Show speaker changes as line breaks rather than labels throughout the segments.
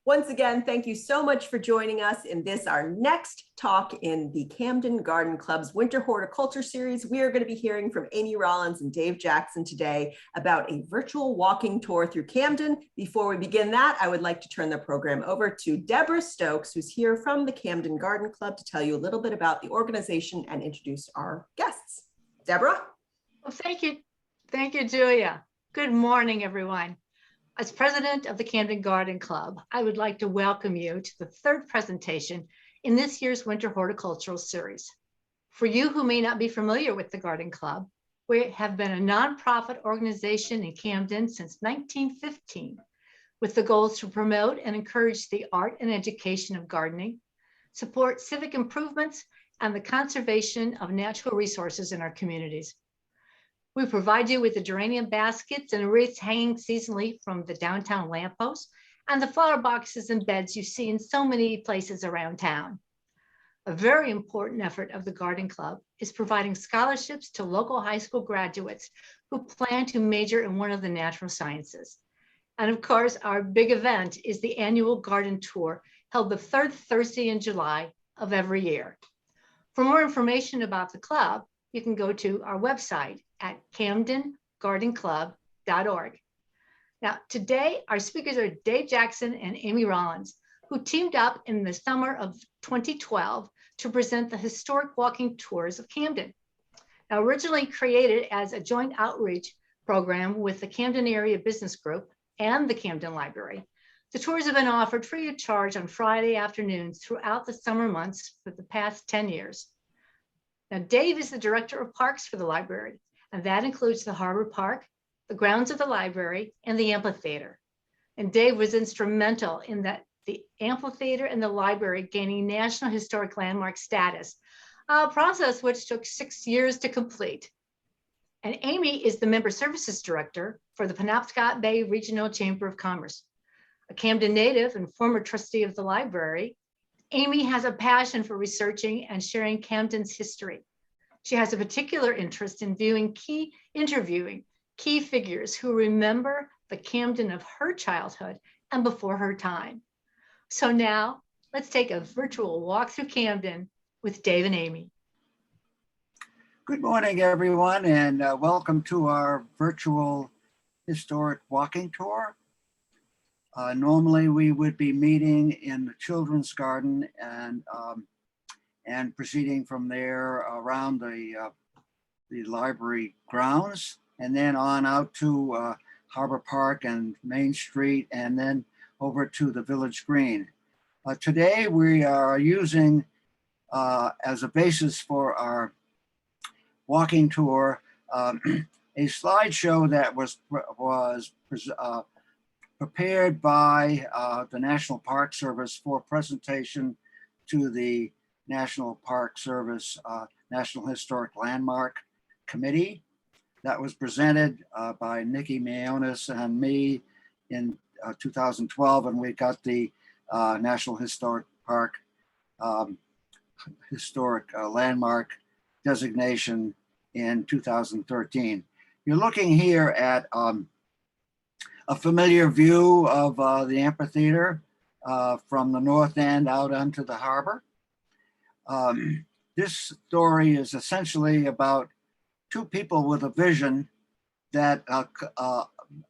Once again, thank you so much for joining us in this, our next talk in the Camden Garden Club's Winter Horticulture Series. We are going to be hearing from Amy Rollins and Dave Jackson today about a virtual walking tour through Camden. Before we begin that, I would like to turn the program over to Deborah Stokes, who's here from the Camden Garden Club to tell you a little bit about the organization and introduce our guests. Deborah?
Well, thank you. Thank you, Julia. Good morning, everyone. As president of the Camden Garden Club, I would like to welcome you to the third presentation in this year's Winter Horticultural Series. For you who may not be familiar with the Garden Club, we have been a nonprofit organization in Camden since 1915, with the goals to promote and encourage the art and education of gardening, support civic improvements, and the conservation of natural resources in our communities. We provide you with the geranium baskets and wreaths hanging seasonally from the downtown lampposts and the flower boxes and beds you see in so many places around town. A very important effort of the Garden Club is providing scholarships to local high school graduates who plan to major in one of the natural sciences. And of course, our big event is the annual garden tour held the third Thursday in July of every year. For more information about the club, you can go to our website at camdengardenclub.org. Now, today, our speakers are Dave Jackson and Amy Rollins, who teamed up in the summer of 2012 to present the historic walking tours of Camden. Now, originally created as a joint outreach program with the Camden Area Business Group and the Camden Library, the tours have been offered free of charge on Friday afternoons throughout the summer months for the past 10 years. Now, Dave is the director of parks for the library, and that includes the Harbor Park, the grounds of the library, and the amphitheater. And Dave was instrumental in that the amphitheater and the library gaining National Historic Landmark status, a process which took 6 years to complete. And Amy is the Member Services Director for the Penobscot Bay Regional Chamber of Commerce. A Camden native and former trustee of the library, Amy has a passion for researching and sharing Camden's history. She has a particular interest in interviewing key figures who remember the Camden of her childhood and before her time. So now let's take a virtual walk through Camden with Dave and Amy.
Good morning, everyone, and welcome to our virtual historic walking tour. Normally, we would be meeting in the children's garden and proceeding from there around the library grounds, and then on out to Harbor Park and Main Street, and then over to the Village Green. Today, we are using as a basis for our walking tour a slideshow that was prepared by the National Park Service for presentation to the National Park Service National Historic Landmark Committee. That was presented by Nikki Mayonis and me in 2012, and we got the National Historic Park Historic Landmark designation in 2013. You're looking here at a familiar view of the amphitheater from the north end out onto the harbor. This story is essentially about two people with a vision that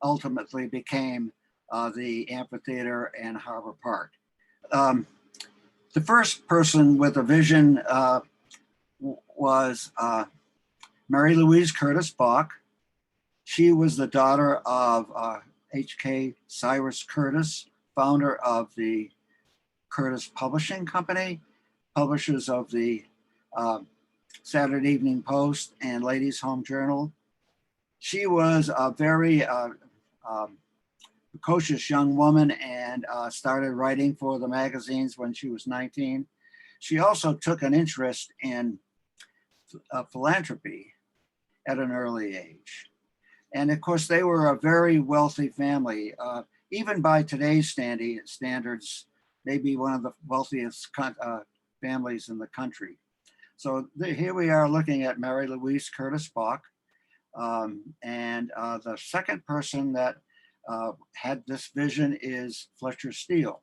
ultimately became the amphitheater and Harbor Park. The first person with a vision was Mary Louise Curtis Bach. She was the daughter of H.K. Cyrus Curtis, founder of the Curtis Publishing Company, publishers of the Saturday Evening Post and Ladies' Home Journal. She was a very precocious young woman and started writing for the magazines when she was 19. She also took an interest in philanthropy at an early age. And of course, they were a very wealthy family, even by today's standards, maybe one of the wealthiest families in the country. So here we are looking at Mary Louise Curtis Bach. And the second person that had this vision is Fletcher Steele.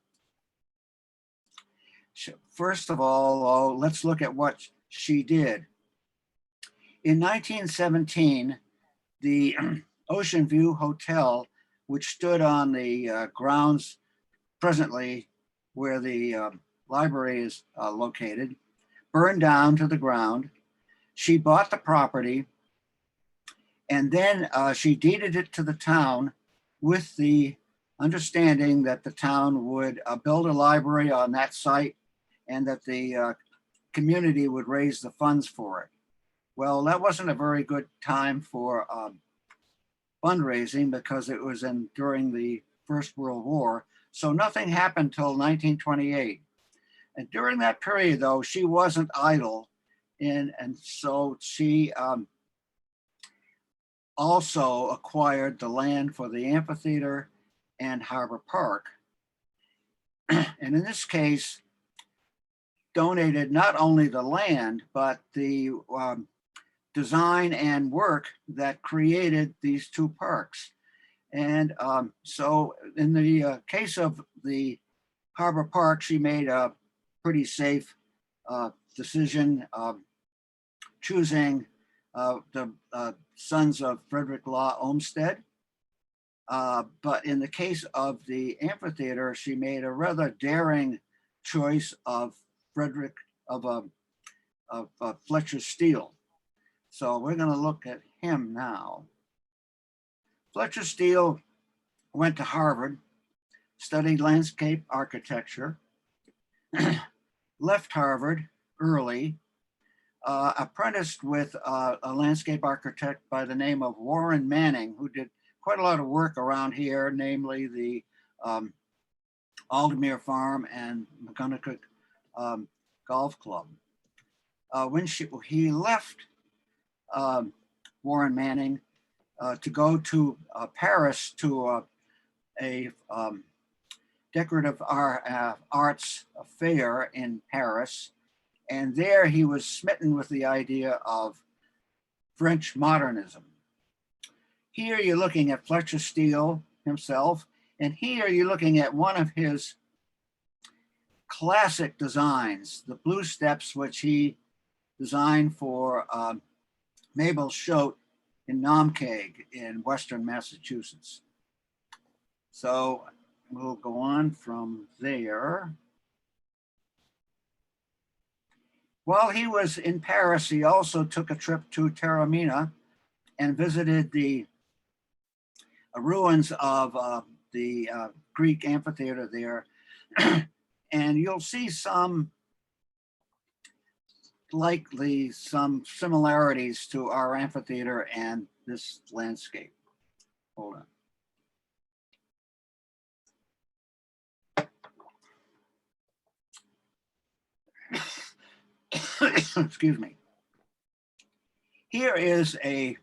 First of all, let's look at what she did. In 1917, the Ocean View Hotel, which stood on the grounds presently where the library is located, burned down to the ground. She bought the property, and then she deeded it to the town with the understanding that the town would build a library on that site and that the community would raise the funds for it. Well, that wasn't a very good time for fundraising because it was during the First World War. So nothing happened till 1928. And during that period, though, she wasn't idle. And so she also acquired the land for the amphitheater and Harbor Park. And in this case, donated not only the land, but the design and work that created these two parks. And so in the case of the Harbor Park, she made a pretty safe decision choosing the sons of Frederick Law Olmsted. But in the case of the amphitheater, she made a rather daring choice of Frederick of Fletcher Steele. So we're going to look at him now. Fletcher Steele went to Harvard, studied landscape architecture, left Harvard early, apprenticed with a landscape architect by the name of Warren Manning, who did quite a lot of work around here, namely the Aldermere Farm and Magonica Golf Club. When he left Warren Manning to go to Paris to a decorative arts fair in Paris. And there he was smitten with the idea of French modernism. Here you're looking at Fletcher Steele himself, and here you're looking at one of his classic designs, the Blue Steps, which he designed for Mabel Choate in Naumkeag in Western Massachusetts. So we'll go on from there. While he was in Paris, he also took a trip to Taormina and visited the ruins of the Greek amphitheater there. And you'll see some similarities to our amphitheater and this landscape. Hold on. Excuse me. Here is a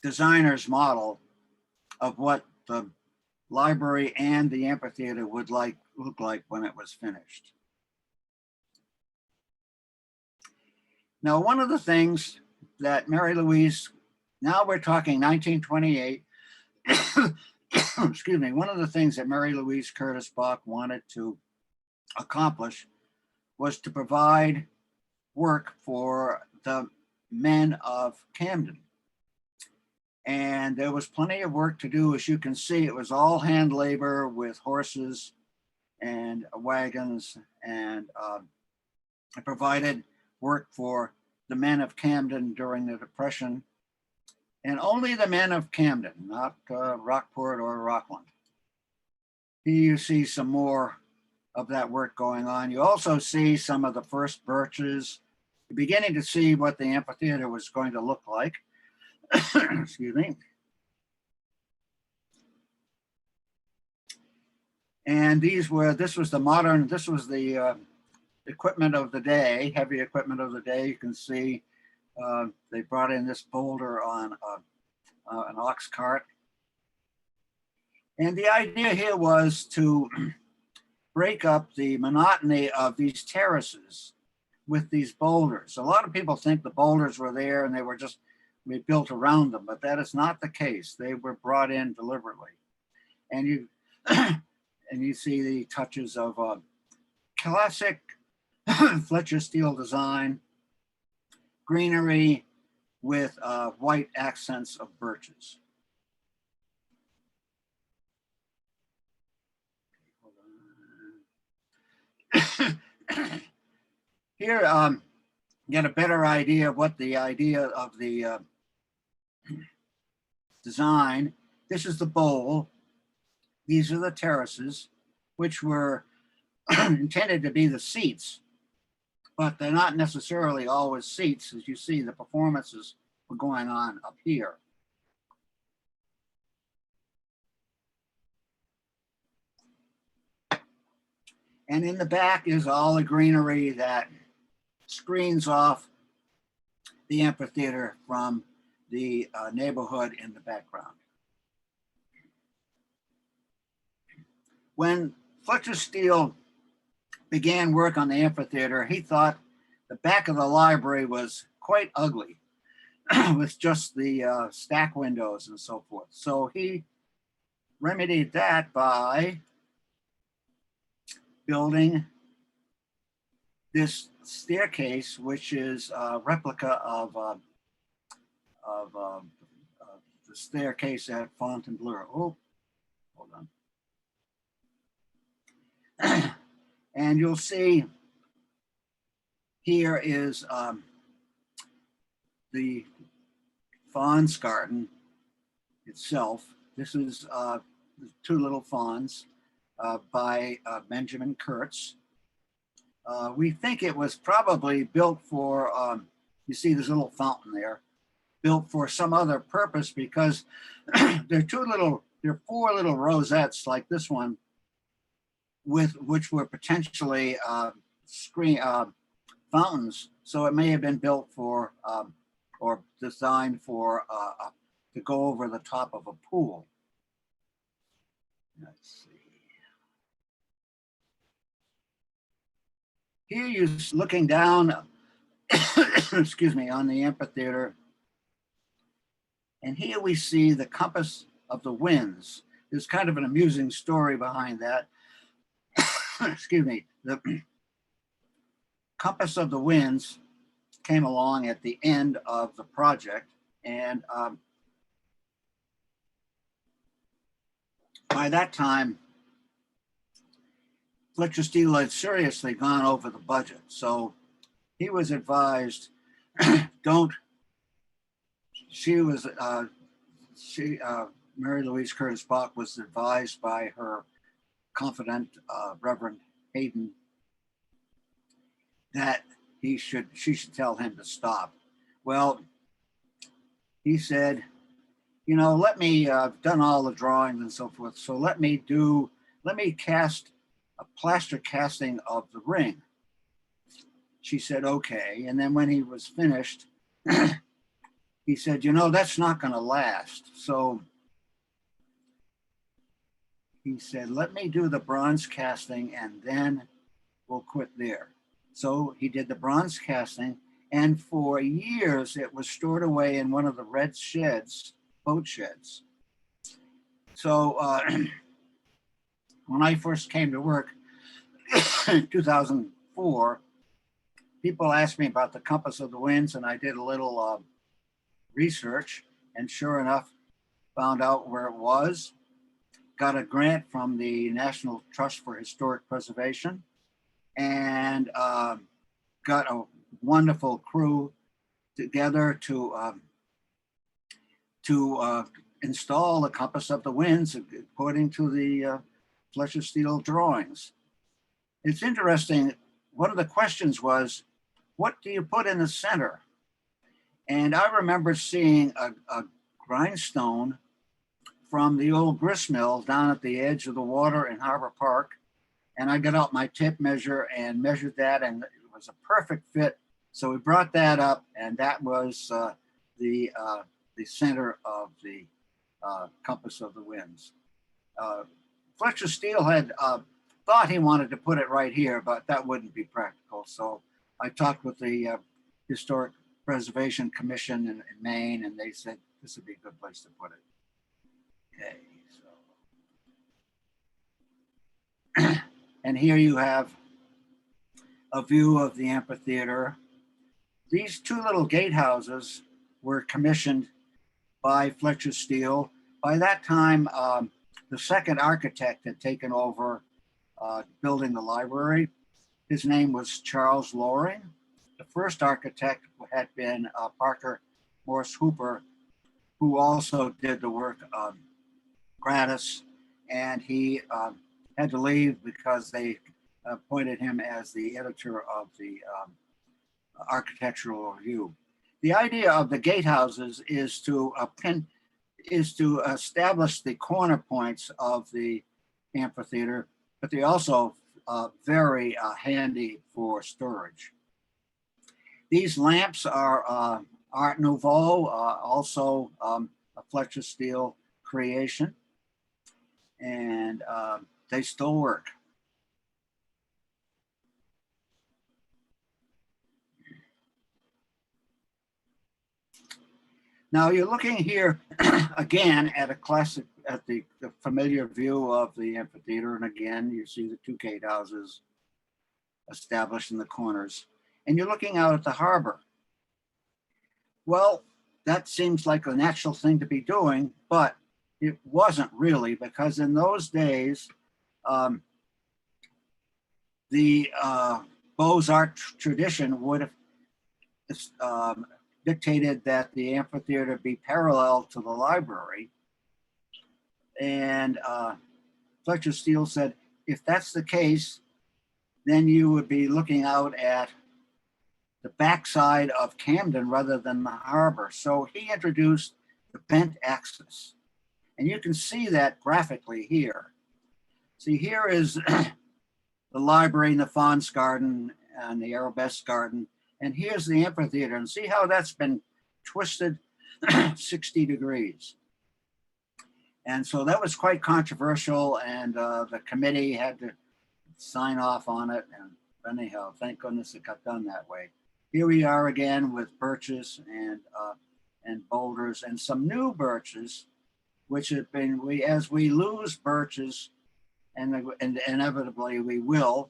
designer's model of what the library and the amphitheater would look like when it was finished. Now, one of the things that Mary Louise, now we're talking 1928, excuse me, one of the things that Mary Louise Curtis Bach wanted to accomplish was to provide work for the men of Camden. And there was plenty of work to do. As you can see, it was all hand labor with horses and wagons, and it provided work for the men of Camden during the Depression, and only the men of Camden, not Rockport or Rockland. Here you see some more of that work going on. You also see some of the first birches. You're beginning to see what the amphitheater was going to look like. Excuse me. And this was the equipment of the day, heavy equipment of the day. You can see they brought in this boulder on an ox cart. And the idea here was to break up the monotony of these terraces with these boulders. A lot of people think the boulders were there and we built around them, but that is not the case. They were brought in deliberately. And you see the touches of classic Fletcher steel design, greenery with white accents of birches. Here, get a better idea of what the idea of the design. This is the bowl. These are the terraces, which were intended to be the seats, but they're not necessarily always seats. As you see, the performances were going on up here. And in the back is all the greenery that screens off the amphitheater from the neighborhood in the background. When Fletcher Steele began work on the amphitheater, he thought the back of the library was quite ugly with just the stack windows and so forth. So he remedied that by building this staircase, which is a replica of the staircase at Fontainebleau. Oh, hold on. And you'll see here is the Fawn's Garden itself. This is the two little fawns by Benjamin Kurtz. We think it was probably built for, you see this little fountain there, built for some other purpose, because there are four little rosettes like this one, which were potentially fountains. So it may have been built for or designed for to go over the top of a pool. Let's see. Here you're looking down, excuse me, on the amphitheater. And here we see the compass of the winds. There's kind of an amusing story behind that. Excuse me. The compass of the winds came along at the end of the project. And by that time, Fletcher Steele had seriously gone over the budget. So he was advised, Mary Louise Curtis Bach was advised by her confidant, Reverend Hayden, that she should tell him to stop. Well, he said, you know, I've done all the drawings and so forth, so let me cast a plaster casting of the ring. She said, okay. And then when he was finished, he said, you know, that's not going to last. So he said, let me do the bronze casting and then we'll quit there. So he did the bronze casting, and for years it was stored away in one of the red sheds, boat sheds. So when I first came to work in 2004, people asked me about the compass of the winds, and I did a little research, and sure enough, found out where it was. Got a grant from the National Trust for Historic Preservation, and got a wonderful crew together to install the compass of the winds according to the Fletcher Steele drawings. It's interesting. One of the questions was, what do you put in the center? And I remember seeing a grindstone from the old grist mill down at the edge of the water in Harbor Park. And I got out my tape measure and measured that, and it was a perfect fit. So we brought that up, and that was the center of the compass of the winds. Fletcher Steele had thought he wanted to put it right here, but that wouldn't be practical. So I talked with the Historic Preservation Commission in Maine, and they said this would be a good place to put it. Okay, so and here you have a view of the amphitheater. These two little gatehouses were commissioned by Fletcher Steele. By that time, the second architect had taken over building the library. His name was Charles Loring. The first architect had been Parker Morse Hooper, who also did the work gratis, and he had to leave because they appointed him as the editor of the Architectural Review. The idea of the gatehouses is to establish the corner points of the amphitheater, but they also very handy for storage. These lamps are Art Nouveau, also a Fletcher Steele creation, and they still work. Now you're looking here again at a classic, at the familiar view of the amphitheater, and again you see the two gatehouses established in the corners, and you're looking out at the harbor. Well, that seems like a natural thing to be doing, but it wasn't really, because in those days, the Beaux-Arts tradition would have dictated that the amphitheater be parallel to the library. And Fletcher Steele said, if that's the case, then you would be looking out at the backside of Camden rather than the harbor. So he introduced the bent axis. And you can see that graphically here. See, here is the library and the Faun's Garden and the Arabesque Garden. And here's the amphitheater. And see how that's been twisted 60 degrees. And so that was quite controversial, and the committee had to sign off on it. And anyhow, thank goodness it got done that way. Here we are again with birches and boulders and some new birches, which have been, as we lose birches, and inevitably we will,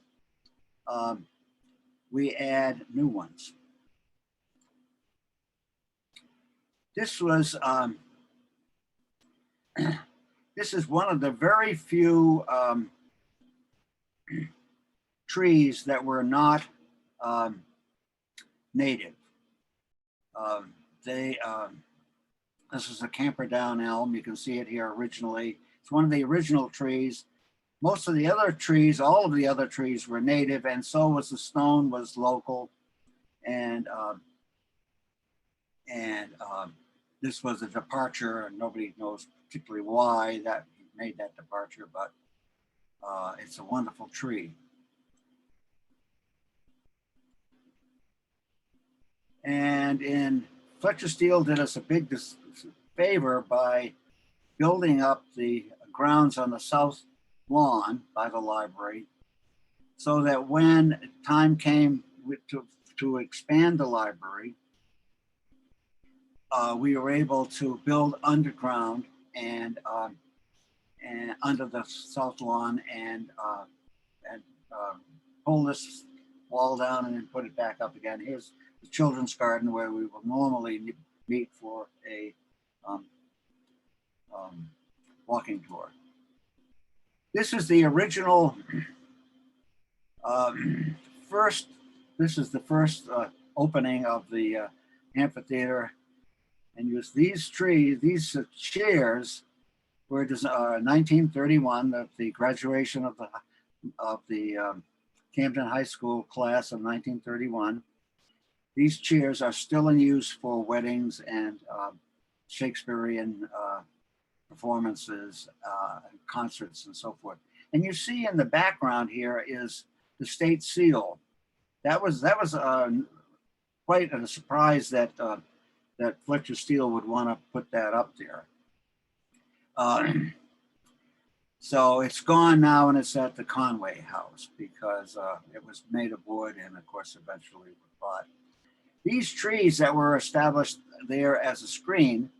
we add new ones. This was, this is one of the very few trees that were not native. This is a Camperdown elm. You can see it here originally. It's one of the original trees. Most of the other trees, all of the other trees were native, and so was the stone was local. And this was a departure, and nobody knows particularly why that made that departure, but it's a wonderful tree. And Fletcher Steele did us a big favor by building up the grounds on the south lawn by the library, so that when time came to expand the library, we were able to build underground and under the south lawn and pull this wall down and then put it back up again. Here's the children's garden where we will normally meet for a walking tour. This is the original this is the first opening of the amphitheater, and use these trees, these chairs were 1931, the graduation of the Camden High School class of 1931. These chairs are still in use for weddings and Shakespearean performances, concerts, and so forth. And you see in the background here is the state seal. That was quite a surprise that that Fletcher Steele would want to put that up there. So it's gone now, and it's at the Conway House because it was made of wood, and of course eventually was bought. These trees that were established there as a screen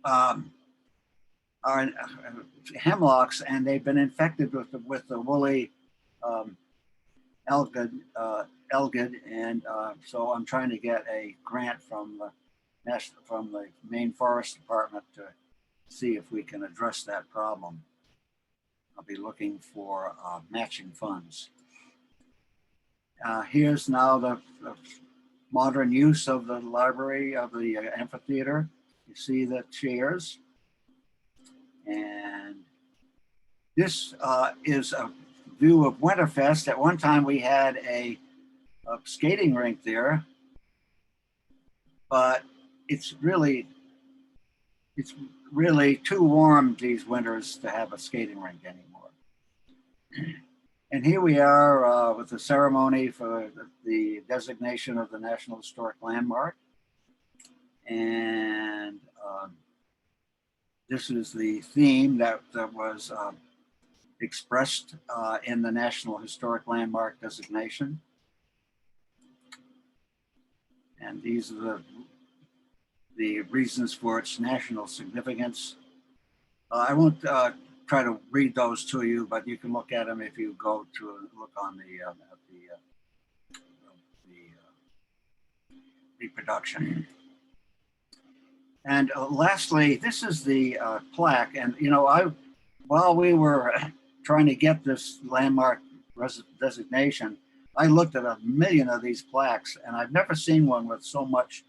are hemlocks, and they've been infected with the woolly Elgid, and so I'm trying to get a grant from the Maine Forest Department to see if we can address that problem. I'll be looking for matching funds. Here's now the modern use of the library, of the amphitheater. You see the chairs. And this is a view of Winterfest. At one time we had a skating rink there, but it's really too warm these winters to have a skating rink anymore. And here we are with the ceremony for the designation of the National Historic Landmark. And this is the theme that was expressed in the National Historic Landmark designation. And these are the reasons for its national significance. I won't try to read those to you, but you can look at them if you go to look on the reproduction. And lastly, this is the plaque. And while we were trying to get this landmark designation, I looked at 1 million of these plaques, and I've never seen one with so much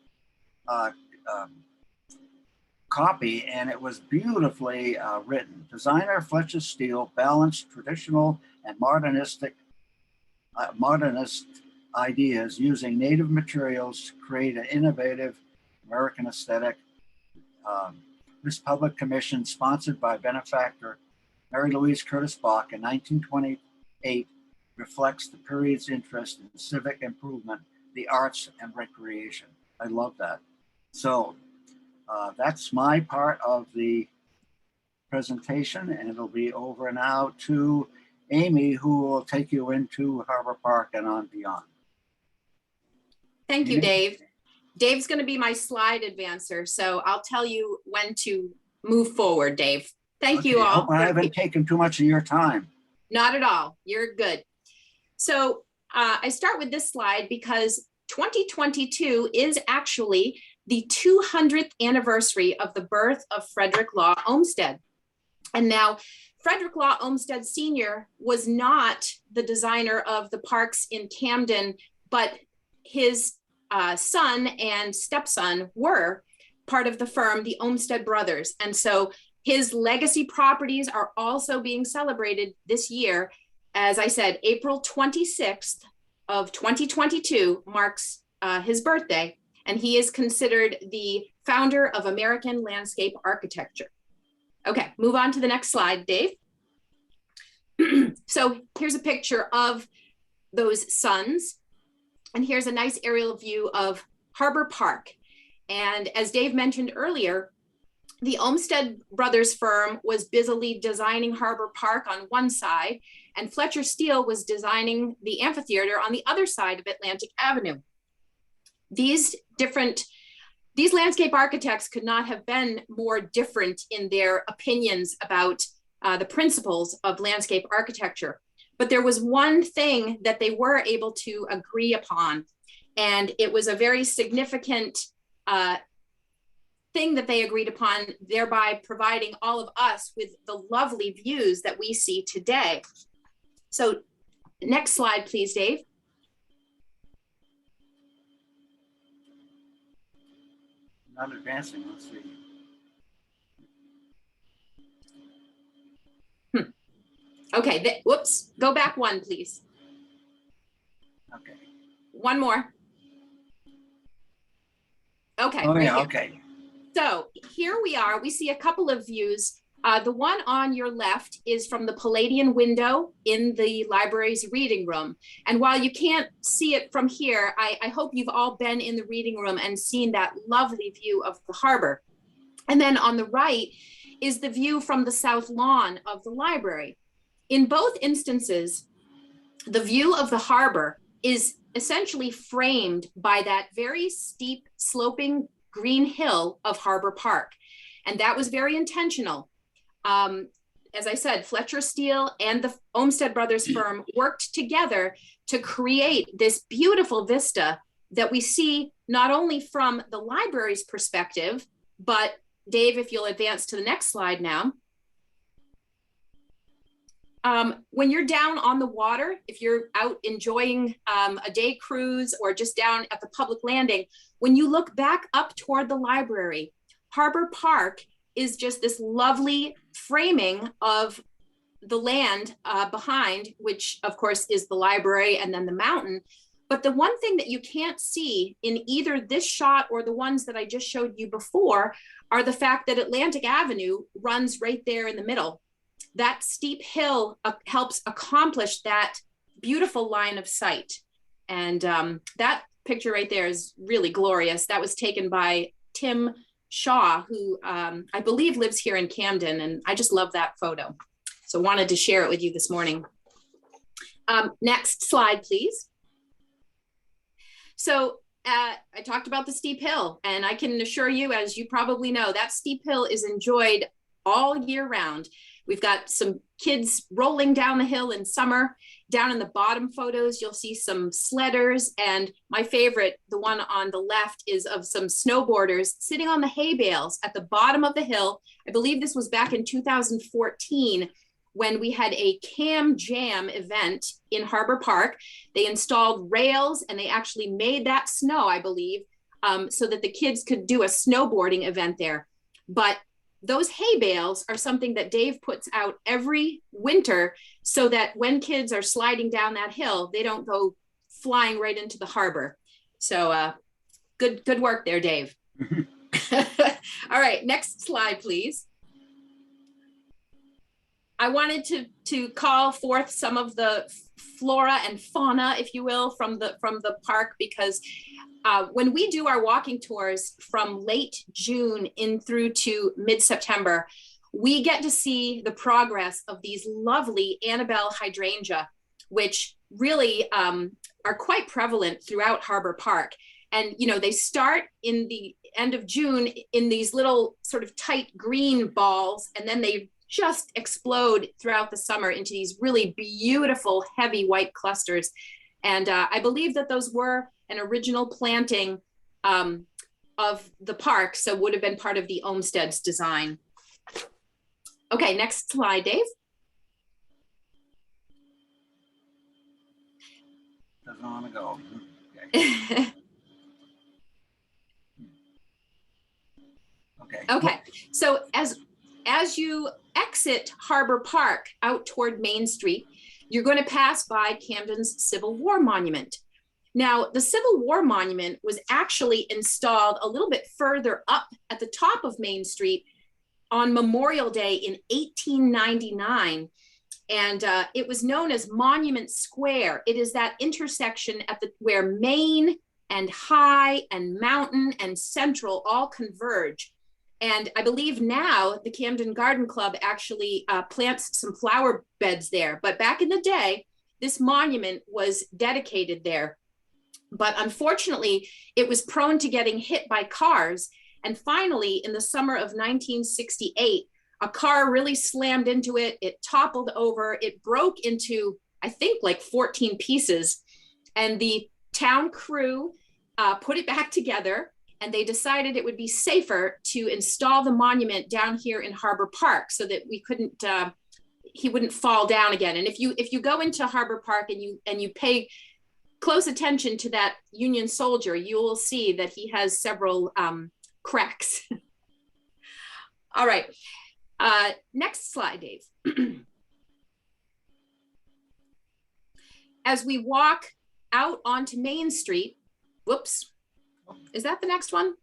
copy, and it was beautifully written. Designer Fletcher Steele balanced traditional and modernist ideas using native materials to create an innovative American aesthetic. This public commission, sponsored by benefactor Mary Louise Curtis Bach in 1928, reflects the period's interest in civic improvement, the arts, and recreation. I love that. So that's my part of the presentation, and it'll be over now to Amy, who will take you into Harbor Park and on beyond.
Thank you, Dave. Dave's going to be my slide advancer, so I'll tell you when to move forward, Dave. Thank you all.
I haven't taken too much of your time.
Not at all. You're good. So I start with this slide because 2022 is actually the 200th anniversary of the birth of Frederick Law Olmsted. And now Frederick Law Olmsted Sr. was not the designer of the parks in Camden, but his son and stepson were part of the firm, the Olmsted brothers. And so his legacy properties are also being celebrated this year. As I said, April 26th of 2022 marks his birthday, and he is considered the founder of American landscape architecture. Okay, move on to the next slide, Dave. So here's a picture of those sons. And here's a nice aerial view of Harbor Park. And as Dave mentioned earlier, the Olmsted brothers firm was busily designing Harbor Park on one side, and Fletcher Steele was designing the amphitheater on the other side of Atlantic Avenue. These landscape architects could not have been more different in their opinions about the principles of landscape architecture. But there was one thing that they were able to agree upon, and it was a very significant thing that they agreed upon, thereby providing all of us with the lovely views that we see today. So next slide, please, Dave.
Not advancing, let's see.
Okay, whoops, go back one, please.
Okay.
One more. Okay.
Oh,
right
yeah,
here.
okay.
So here we are, we see a couple of views. The one on your left is from the Palladian window in the library's reading room. And while you can't see it from here, I hope you've all been in the reading room and seen that lovely view of the harbor. And then on the right is the view from the south lawn of the library. In both instances, the view of the harbor is essentially framed by that very steep sloping green hill of Harbor Park. And that was very intentional. as I said, Fletcher Steele and the Olmsted Brothers firm worked together to create this beautiful vista that we see not only from the library's perspective, but Dave, if you'll advance to the next slide now. When you're down on the water, if you're out enjoying a day cruise or just down at the public landing, when you look back up toward the library, Harbor Park is just this lovely framing of the land behind, which of course is the library and then the mountain. But the one thing that you can't see in either this shot or the ones that I just showed you before are the fact that Atlantic Avenue runs right there in the middle. That steep hill helps accomplish that beautiful line of sight. And that picture right there is really glorious. That was taken by Tim Shaw, who I believe lives here in Camden. And I just love that photo. So wanted to share it with you this morning. Next slide, please. So I talked about the steep hill, and I can assure you, as you probably know, that steep hill is enjoyed all year round. We've got some kids rolling down the hill in summer. Down in the bottom photos, you'll see some sledders. And my favorite, the one on the left, is of some snowboarders sitting on the hay bales at the bottom of the hill. I believe this was back in 2014 when we had a Cam Jam event in Harbor Park. They installed rails and they actually made that snow, I believe, so that the kids could do a snowboarding event there. But those hay bales are something that Dave puts out every winter so that when kids are sliding down that hill, they don't go flying right into the harbor. So good work there, Dave. All right, next slide, please. I wanted to call forth some of the flora and fauna, if you will, from the park, because when we do our walking tours from late June in through to mid-September, we get to see the progress of these lovely Annabelle Hydrangea, which really are quite prevalent throughout Harbor Park. And, you know, they start in the end of June in these little sort of tight green balls, and then they just explode throughout the summer into these really beautiful, heavy white clusters. And I believe that those were an original planting of the park, so would have been part of the Olmsted's design. Okay, next slide, Dave.
Doesn't want to go. Okay.
Okay, so as you exit Harbor Park out toward Main Street, you're going to pass by Camden's Civil War Monument. Now, the Civil War Monument was actually installed a little bit further up at the top of Main Street on Memorial Day in 1899. And it was known as Monument Square. It is that intersection at where Main and High and Mountain and Central all converge. And I believe now the Camden Garden Club actually plants some flower beds there. But back in the day, this monument was dedicated there. But unfortunately, it was prone to getting hit by cars. And finally, in the summer of 1968, a car really slammed into it. It toppled over. It broke into, I think, like 14 pieces. And the town crew put it back together. And they decided it would be safer to install the monument down here in Harbor Park so that we couldn't, he wouldn't fall down again. And if you go into Harbor Park and you pay close attention to that Union soldier, you will see that he has several cracks. All right, next slide, Dave. As we walk out onto Main Street, whoops. Is that the next one?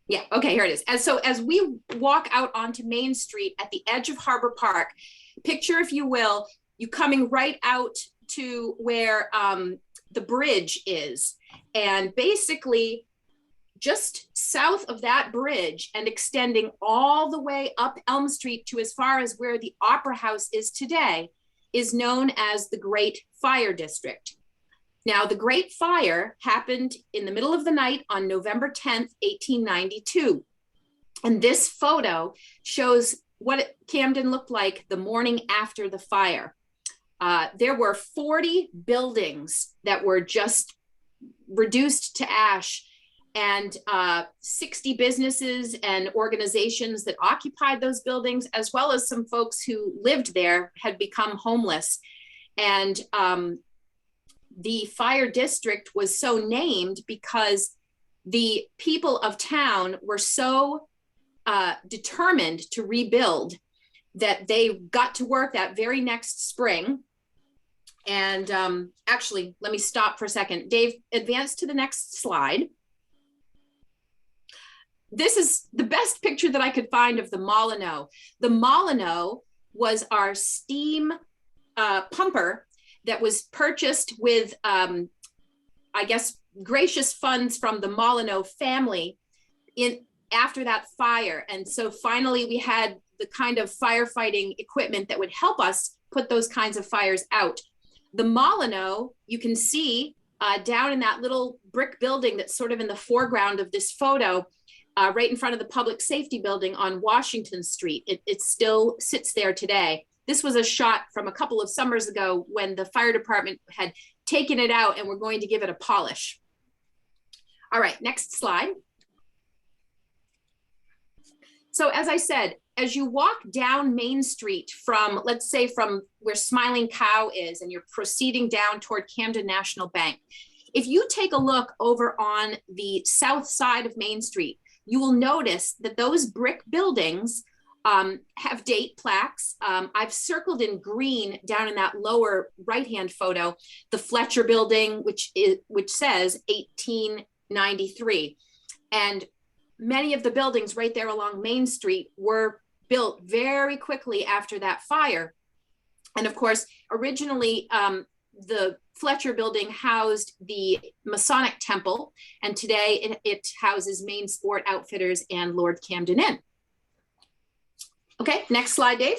Yeah, okay, here it is. And so as we walk out onto Main Street at the edge of Harbor Park, picture, if you will, you coming right out to where the bridge is. And basically just south of that bridge and extending all the way up Elm Street to as far as where the Opera House is today is known as the Great Fire District. Now, the Great Fire happened in the middle of the night on November 10th, 1892. And this photo shows what Camden looked like the morning after the fire. There were 40 buildings that were just reduced to ash, and 60 businesses and organizations that occupied those buildings, as well as some folks who lived there, had become homeless. And the fire district was so named because the people of town were so determined to rebuild that they got to work that very next spring. And actually, let me stop for a second. Dave, advance to the next slide. This is the best picture that I could find of the Molino. The Molino was our steam pumper that was purchased with, I guess, gracious funds from the Molino family after that fire. And so finally we had the kind of firefighting equipment that would help us put those kinds of fires out. The Molino, you can see down in that little brick building that's sort of in the foreground of this photo, right in front of the public safety building on Washington Street. It still sits there today. This was a shot from a couple of summers ago when the fire department had taken it out and were going to give it a polish. All right, next slide. So as I said, as you walk down Main Street from, let's say from where Smiling Cow is, and you're proceeding down toward Camden National Bank, if you take a look over on the south side of Main Street, you will notice that those brick buildings have date plaques. I've circled in green down in that lower right-hand photo, the Fletcher building, which says 1893. And many of the buildings right there along Main Street were built very quickly after that fire. And of course, originally, the Fletcher building housed the Masonic Temple, and today it houses Main Sport Outfitters and Lord Camden Inn. Okay, next slide, Dave.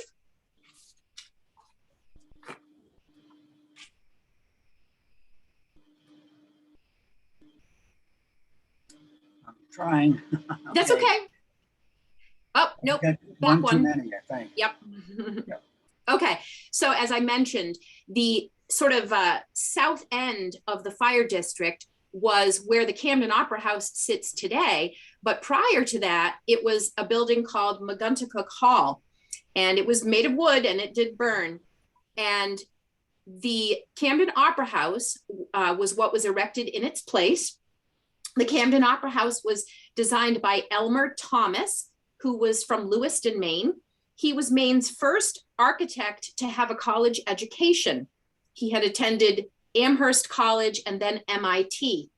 I'm trying.
That's okay. Oh, nope, back
one
one.
too many, I think.
Yep.
Yep.
Okay, so as I mentioned, the sort of south end of the fire district was where the Camden Opera House sits today. But prior to that, it was a building called Magonica Hall, and it was made of wood and it did burn. And the Camden Opera House was what was erected in its place. The Camden Opera House was designed by Elmer Thomas, who was from Lewiston, Maine. He was Maine's first architect to have a college education. He had attended Amherst College and then MIT.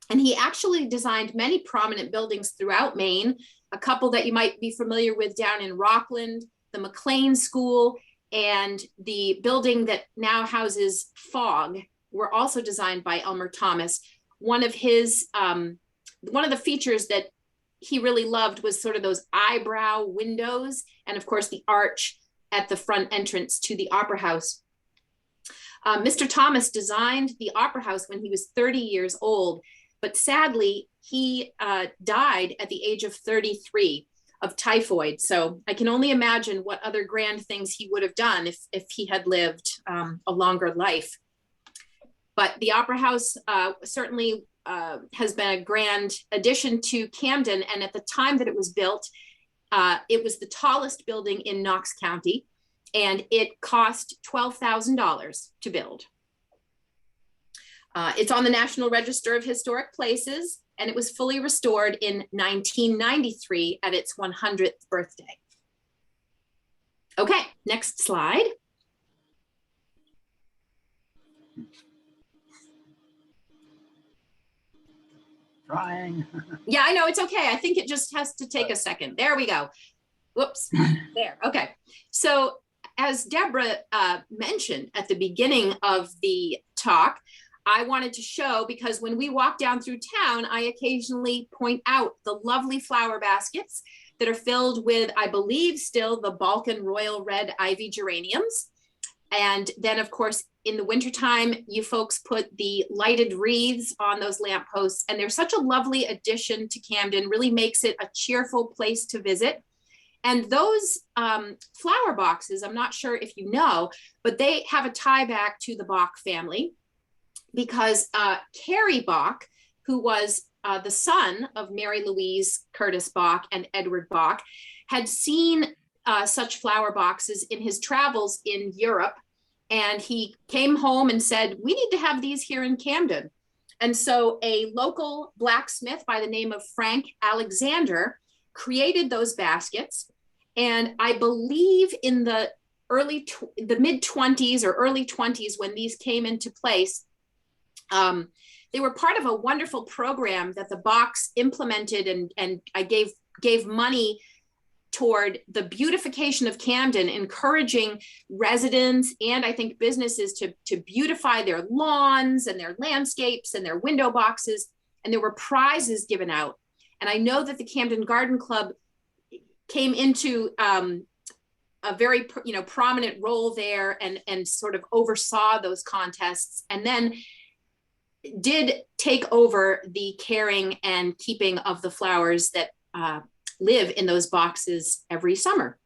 And he actually designed many prominent buildings throughout Maine, a couple that you might be familiar with down in Rockland, the McLean School, and the building that now houses Fogg were also designed by Elmer Thomas. One of the features that he really loved was sort of those eyebrow windows, and of course the arch at the front entrance to the Opera House. Mr. Thomas designed the Opera House when he was 30 years old, but sadly he died at the age of 33 of typhoid. So I can only imagine what other grand things he would have done if he had lived a longer life. But the Opera House certainly has been a grand addition to Camden. And at the time that it was built, it was the tallest building in Knox County, and it cost $12,000 to build. It's on the National Register of Historic Places, and it was fully restored in 1993 at its 100th birthday. Okay, next slide.
Trying.
Yeah, I know, it's okay. I think it just has to take a second. There we go. Whoops, there, okay. So as Deborah mentioned at the beginning of the talk, I wanted to show, because when we walk down through town, I occasionally point out the lovely flower baskets that are filled with, I believe still, the Balkan Royal Red Ivy geraniums. And then of course, in the wintertime, you folks put the lighted wreaths on those lampposts, and they're such a lovely addition to Camden, really makes it a cheerful place to visit. And those flower boxes, I'm not sure if you know, but they have a tie back to the Bach family, because Carrie Bach, who was the son of Mary Louise Curtis Bach and Edward Bach, had seen such flower boxes in his travels in Europe. And he came home and said, we need to have these here in Camden. And so a local blacksmith by the name of Frank Alexander created those baskets. And I believe in the mid 20s or early 20s, when these came into place, they were part of a wonderful program that the Bachs implemented, and I gave money toward the beautification of Camden, encouraging residents and I think businesses to beautify their lawns and their landscapes and their window boxes. And there were prizes given out. And I know that the Camden Garden Club came into a very prominent role there, and sort of oversaw those contests, and then did take over the caring and keeping of the flowers that live in those boxes every summer.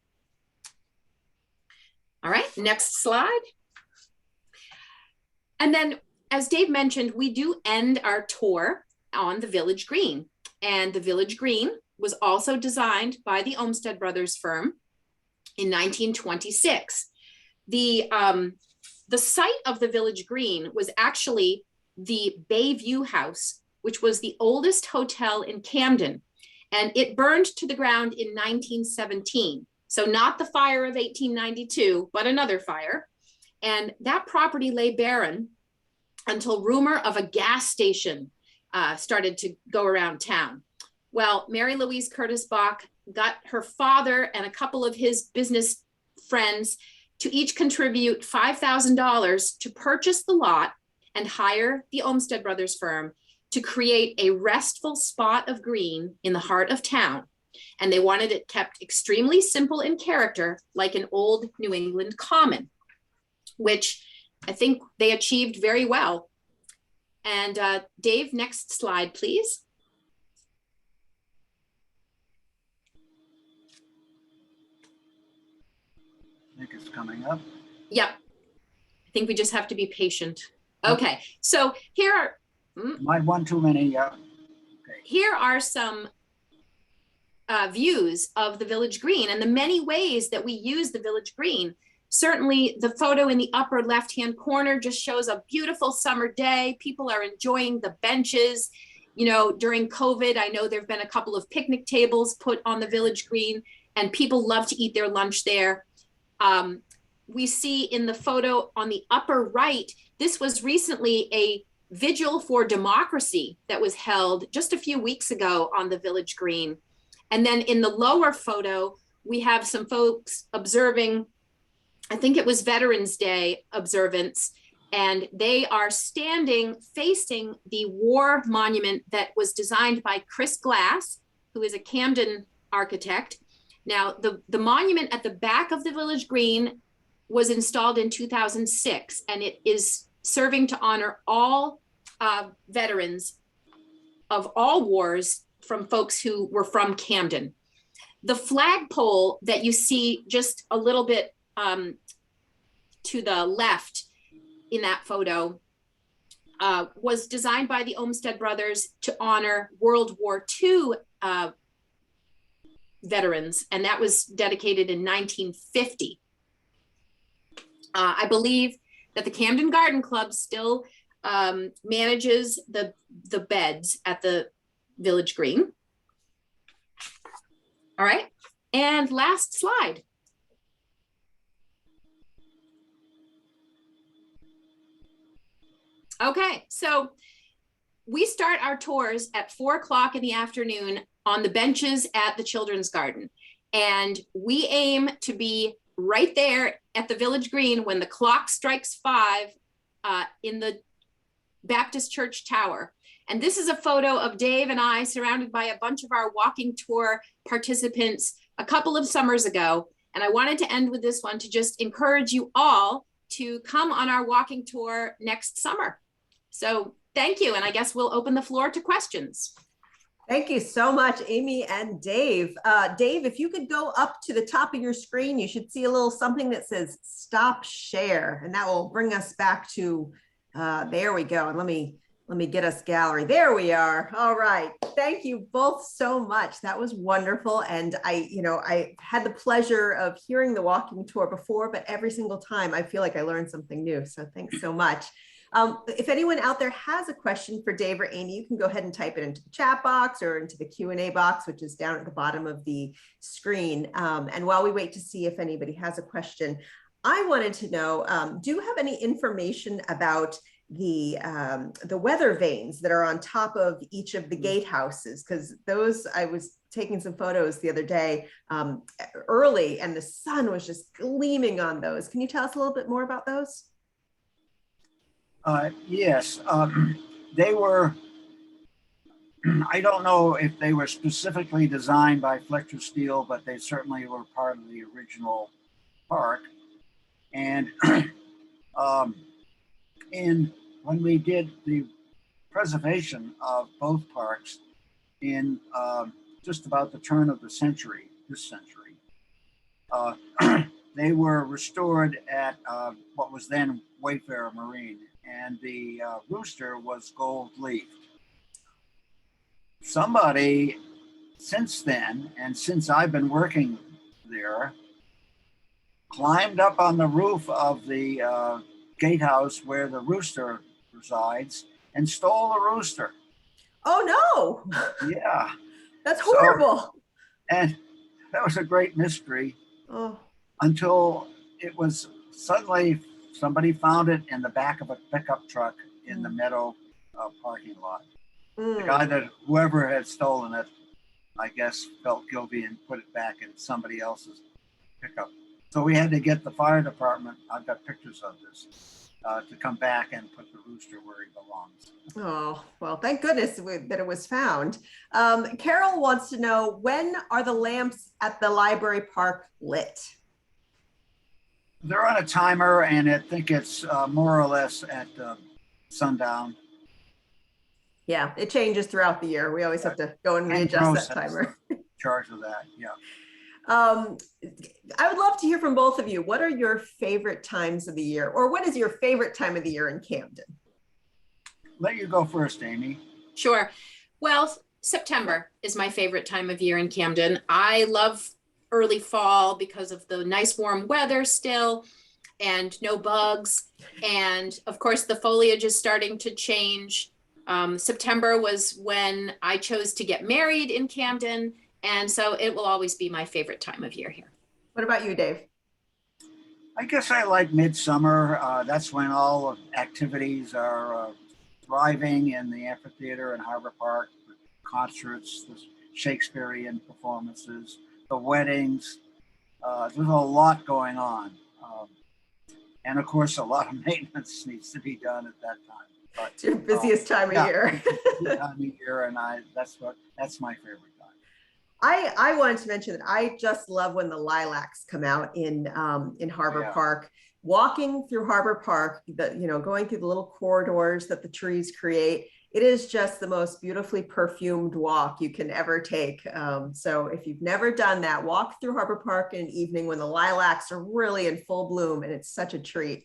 All right, next slide. And then, as Dave mentioned, we do end our tour on the Village Green. And the Village Green was also designed by the Olmsted brothers firm in 1926. The site of the Village Green was actually the Bayview House, which was the oldest hotel in Camden. And it burned to the ground in 1917. So not the fire of 1892, but another fire. And that property lay barren until rumor of a gas station started to go around town. Well, Mary Louise Curtis Bach got her father and a couple of his business friends to each contribute $5,000 to purchase the lot and hire the Olmsted brothers firm to create a restful spot of green in the heart of town. And they wanted it kept extremely simple in character, like an old New England common, which I think they achieved very well. And Dave, next slide, please.
I think it's coming up.
Yep. I think we just have to be patient. Okay, so here are,
Might one too many, yeah. Okay.
here are some views of the Village Green and the many ways that we use the Village Green. Certainly the photo in the upper left-hand corner just shows a beautiful summer day. People are enjoying the benches. You know, during COVID, I know there've been a couple of picnic tables put on the Village Green, and people love to eat their lunch there. We see in the photo on the upper right, this was recently a vigil for democracy that was held just a few weeks ago on the Village Green. And then in the lower photo, we have some folks observing, I think it was Veterans Day observance, and they are standing facing the war monument that was designed by Chris Glass, who is a Camden architect. Now, the monument at the back of the Village Green was installed in 2006, and it is serving to honor all veterans of all wars from folks who were from Camden. The flagpole that you see just a little bit to the left in that photo was designed by the Olmsted brothers to honor World War II veterans, and that was dedicated in 1950. I believe that the Camden Garden Club still manages the beds at the Village Green. All right, and last slide. Okay, so we start our tours at 4 o'clock in the afternoon on the benches at the Children's Garden. And we aim to be right there at the Village Green when the clock strikes 5 in the Baptist Church Tower. And this is a photo of Dave and I surrounded by a bunch of our walking tour participants a couple of summers ago. And I wanted to end with this one to just encourage you all to come on our walking tour next summer. So thank you. And I guess we'll open the floor to questions.
Thank you so much, Amy and Dave. Dave, if you could go up to the top of your screen, you should see a little something that says stop share, and that will bring us back to, there we go. And let me get us gallery. There we are. All right. Thank you both so much. That was wonderful. And I had the pleasure of hearing the walking tour before, but every single time I feel like I learned something new. So thanks so much. If anyone out there has a question for Dave or Amy, you can go ahead and type it into the chat box or into the Q&A box, which is down at the bottom of the screen. And while we wait to see if anybody has a question, I wanted to know, do you have any information about the weather vanes that are on top of each of the gatehouses? Because those, I was taking some photos the other day early, and the sun was just gleaming on those. Can you tell us a little bit more about those?
Yes, they were, I don't know if they were specifically designed by Fletcher Steele, but they certainly were part of the original park. And when we did the preservation of both parks in just about the turn of the century, this century, they were restored at what was then Wayfarer Marine, and the rooster was gold leafed. Somebody since then, and since I've been working there, climbed up on the roof of the gatehouse where the rooster resides and stole the rooster.
Oh no!
Yeah.
That's horrible.
So, and that was a great mystery until it was suddenly somebody found it in the back of a pickup truck in the Meadow parking lot. The guy that whoever had stolen it, I guess, felt guilty and put it back in somebody else's pickup. So we had to get the fire department, I've got pictures of this, to come back and put the rooster where he belongs.
Oh, well, thank goodness that it was found. Carol wants to know, when are the lamps at the library park lit?
They're on a timer, and I think it's more or less at sundown.
Yeah, it changes throughout the year. We always have to go and readjust that timer.
Charge of that, yeah.
I would love to hear from both of you. What are your favorite times of the year, or what is your favorite time of the year in Camden?
Let you go first, Amy.
Sure. Well, September is my favorite time of year in Camden. I love early fall because of the nice warm weather still and no bugs. And of course, the foliage is starting to change. September was when I chose to get married in Camden. And so it will always be my favorite time of year here.
What about you, Dave?
I guess I like midsummer. That's when all activities are thriving in the Amphitheater and Harbor Park, the concerts, the Shakespearean performances, the weddings. There's a lot going on. And of course, a lot of maintenance needs to be done at that time. But,
it's your busiest time of year.
Time of year, and that's my favorite time.
I wanted to mention that I just love when the lilacs come out in Harbor Park. Walking through Harbor Park, going through the little corridors that the trees create, it is just the most beautifully perfumed walk you can ever take. So if you've never done that, walk through Harbor Park in an evening when the lilacs are really in full bloom, and it's such a treat.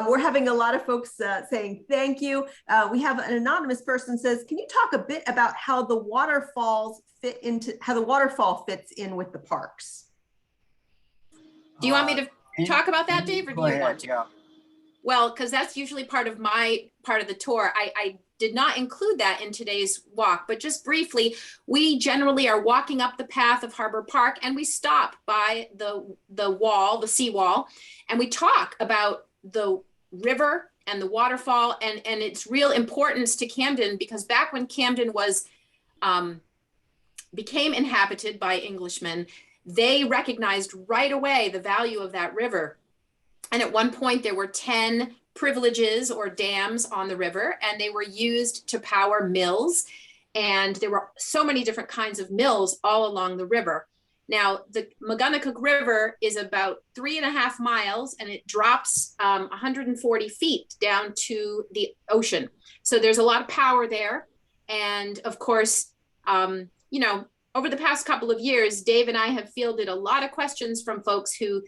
We're having a lot of folks saying thank you. We have an anonymous person says, can you talk a bit about how the waterfall fits in with the parks?
Do you want me to talk about that, Dave, or do you want to?
Yeah.
Well, because that's usually part of the tour. I did not include that in today's walk, but just briefly, we generally are walking up the path of Harbor Park, and we stop by the seawall, and we talk about the river and the waterfall and its real importance to Camden, because back when Camden became inhabited by Englishmen, they recognized right away the value of that river. And at one point there were 10 privileges or dams on the river, and they were used to power mills. And there were so many different kinds of mills all along the river. Now, the Magonica River is about 3.5 miles, and it drops 140 feet down to the ocean. So there's a lot of power there. And of course, You know, over the past couple of years, Dave and I have fielded a lot of questions from folks who,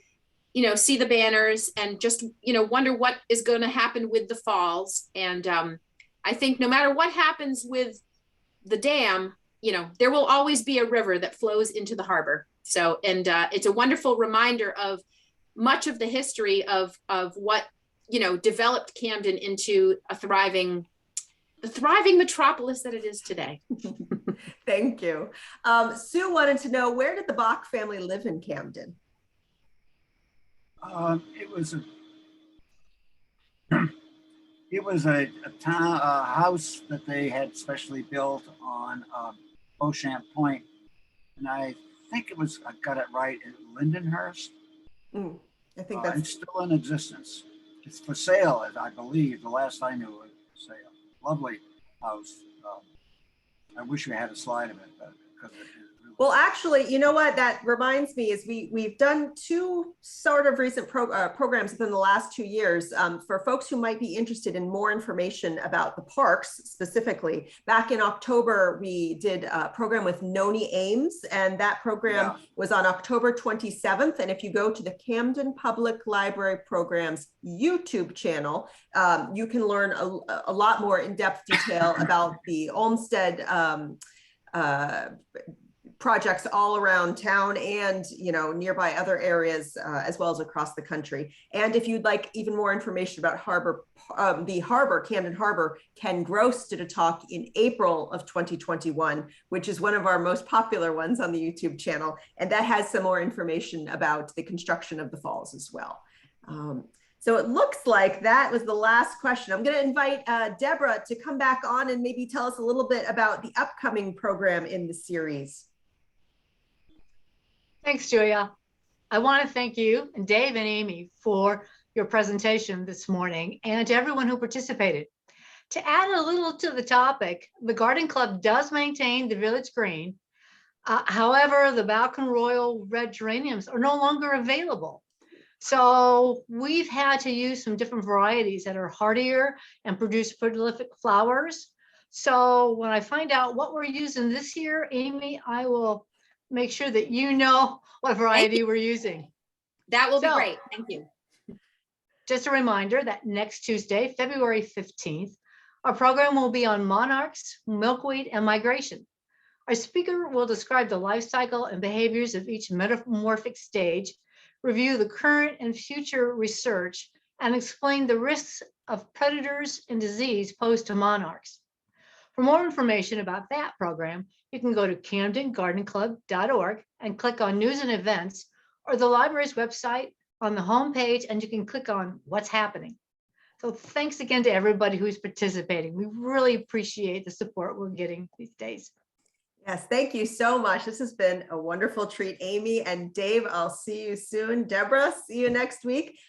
you know, see the banners and just, you know, wonder what is going to happen with the falls. And I think no matter what happens with the dam, you know, there will always be a river that flows into the harbor. So, and it's a wonderful reminder of much of the history of what, you know, developed Camden into the thriving metropolis that it is today.
Thank you. Sue wanted to know, where did the Bach family live in Camden?
It was a town, a house that they had specially built on Beauchamp Point, and I think it was, I got it right, in Lindenhurst.
I think that's
it's still in existence. It's for sale, I believe. The last I knew, it was for sale. Lovely house. I wish we had a slide of it, but because it really...
Well, actually, you know what that reminds me is we've done two sort of recent programs within the last 2 years for folks who might be interested in more information about the parks specifically. Back in October, we did a program with Noni Ames, and that program was on October 27th. And if you go to the Camden Public Library Programs YouTube channel, you can learn a lot more in-depth detail about the Olmsted projects all around town and, you know, nearby other areas, as well as across the country. And if you'd like even more information about the harbor, Camden Harbor, Ken Gross did a talk in April of 2021, which is one of our most popular ones on the YouTube channel. And that has some more information about the construction of the falls as well. So it looks like that was the last question. I'm going to invite Deborah to come back on and maybe tell us a little bit about the upcoming program in the series.
Thanks, Julia. I want to thank you and Dave and Amy for your presentation this morning, and to everyone who participated. To add a little to the topic, the Garden Club does maintain the village green. However, the Balkan Royal red geraniums are no longer available. So we've had to use some different varieties that are hardier and produce prolific flowers. So when I find out what we're using this year, Amy, I will make sure that you know what variety we're using.
That will be great. Thank you.
Just a reminder that next Tuesday, February 15th, our program will be on monarchs, milkweed, and migration. Our speaker will describe the life cycle and behaviors of each metamorphic stage, review the current and future research, and explain the risks of predators and disease posed to monarchs. For more information about that program, you can go to camdengardenclub.org and click on News and Events, or the library's website on the homepage, and you can click on What's Happening. So thanks again to everybody who's participating. We really appreciate the support we're getting these days.
Yes, thank you so much. This has been a wonderful treat. Amy and Dave, I'll see you soon. Deborah, see you next week.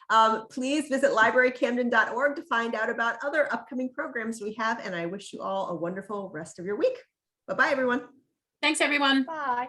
Please visit librarycamden.org to find out about other upcoming programs we have. And I wish you all a wonderful rest of your week. Bye-bye, everyone.
Thanks, everyone.
Bye.